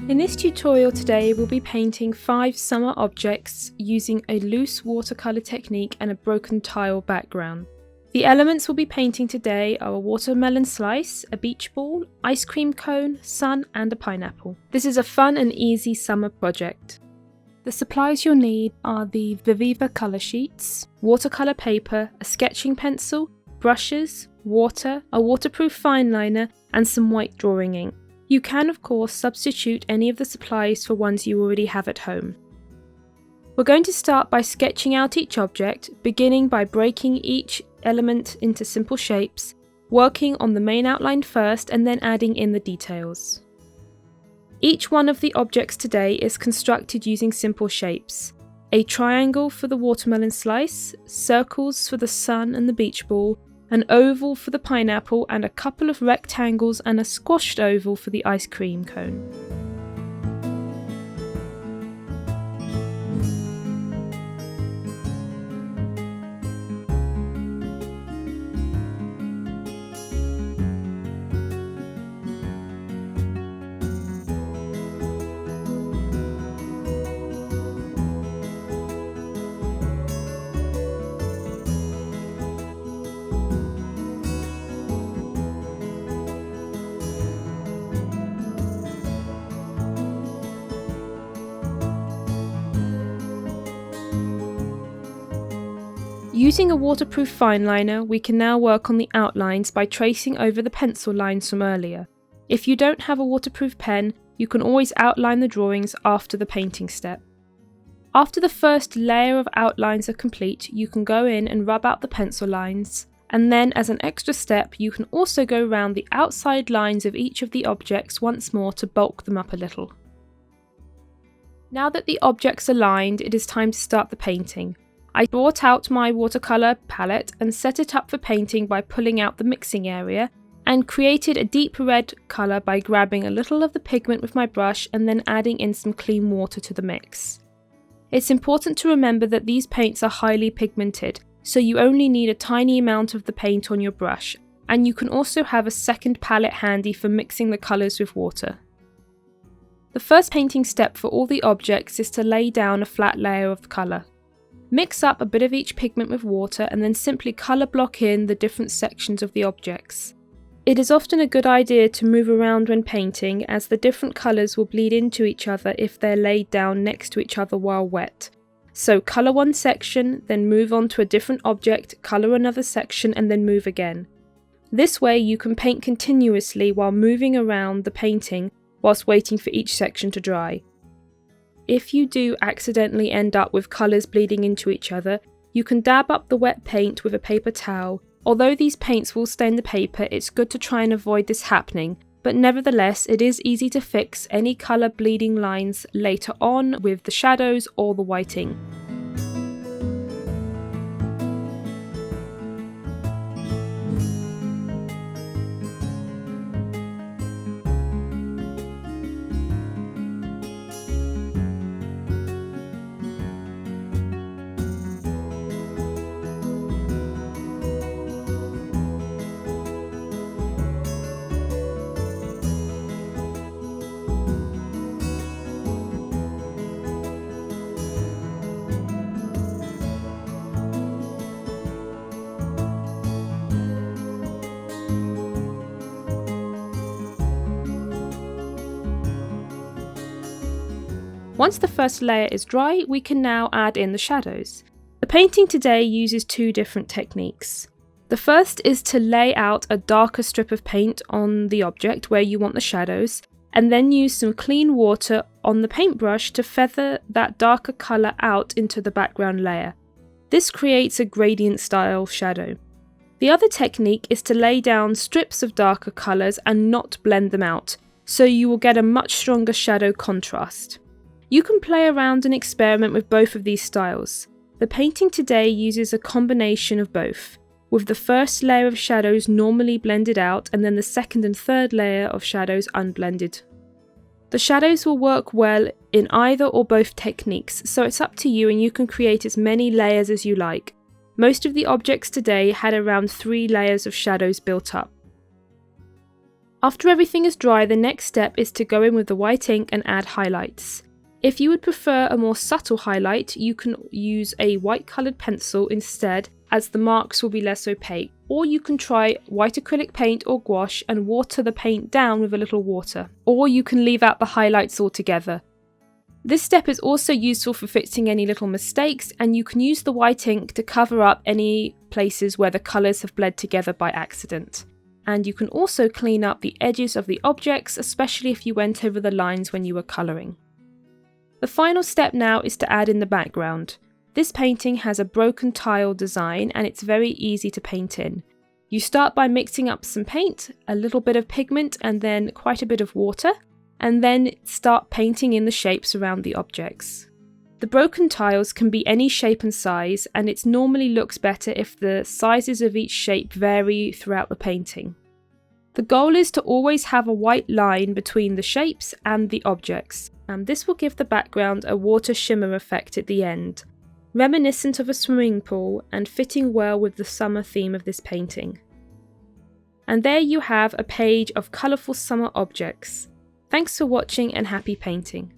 In this tutorial today, we'll be painting 5 summer objects using a loose watercolor technique and a broken tile background. The elements we'll be painting today are a watermelon slice, a beach ball, ice cream cone, sun and a pineapple. This is a fun and easy summer project. The supplies you'll need are the Viviva colour sheets, watercolour paper, a sketching pencil, brushes, water, a waterproof fine liner and some white drawing ink. You can of course substitute any of the supplies for ones you already have at home. We're going to start by sketching out each object, beginning by breaking each element into simple shapes, working on the main outline first and then adding in the details. Each one of the objects today is constructed using simple shapes. A triangle for the watermelon slice, circles for the sun and the beach ball, an oval for the pineapple and a couple of rectangles and a squashed oval for the ice cream cone. Using a waterproof fine liner, we can now work on the outlines by tracing over the pencil lines from earlier. If you don't have a waterproof pen, you can always outline the drawings after the painting step. After the first layer of outlines are complete, you can go in and rub out the pencil lines, and then as an extra step you can also go around the outside lines of each of the objects once more to bulk them up a little. Now that the objects are lined, it is time to start the painting. I brought out my watercolour palette and set it up for painting by pulling out the mixing area and created a deep red colour by grabbing a little of the pigment with my brush and then adding in some clean water to the mix. It's important to remember that these paints are highly pigmented, so you only need a tiny amount of the paint on your brush, and you can also have a second palette handy for mixing the colours with water. The first painting step for all the objects is to lay down a flat layer of the colour. Mix up a bit of each pigment with water and then simply colour block in the different sections of the objects. It is often a good idea to move around when painting, as the different colours will bleed into each other if they're laid down next to each other while wet. So colour one section, then move on to a different object, colour another section and then move again. This way you can paint continuously while moving around the painting whilst waiting for each section to dry. If you do accidentally end up with colours bleeding into each other, you can dab up the wet paint with a paper towel. Although these paints will stain the paper, it's good to try and avoid this happening, but nevertheless it is easy to fix any colour bleeding lines later on with the shadows or the whiting. Once the first layer is dry, we can now add in the shadows. The painting today uses 2 different techniques. The first is to lay out a darker strip of paint on the object where you want the shadows, and then use some clean water on the paintbrush to feather that darker colour out into the background layer. This creates a gradient style shadow. The other technique is to lay down strips of darker colours and not blend them out, so you will get a much stronger shadow contrast. You can play around and experiment with both of these styles. The painting today uses a combination of both, with the first layer of shadows normally blended out and then the second and third layer of shadows unblended. The shadows will work well in either or both techniques, so it's up to you and you can create as many layers as you like. Most of the objects today had around 3 layers of shadows built up. After everything is dry, the next step is to go in with the white ink and add highlights. If you would prefer a more subtle highlight, you can use a white coloured pencil instead, as the marks will be less opaque. Or you can try white acrylic paint or gouache and water the paint down with a little water. Or you can leave out the highlights altogether. This step is also useful for fixing any little mistakes, and you can use the white ink to cover up any places where the colours have bled together by accident. And you can also clean up the edges of the objects, especially if you went over the lines when you were colouring. The final step now is to add in the background. This painting has a broken tile design and it's very easy to paint in. You start by mixing up some paint, a little bit of pigment and then quite a bit of water, and then start painting in the shapes around the objects. The broken tiles can be any shape and size, and it normally looks better if the sizes of each shape vary throughout the painting. The goal is to always have a white line between the shapes and the objects, and this will give the background a water shimmer effect at the end, reminiscent of a swimming pool and fitting well with the summer theme of this painting. And there you have a page of colourful summer objects. Thanks for watching and happy painting.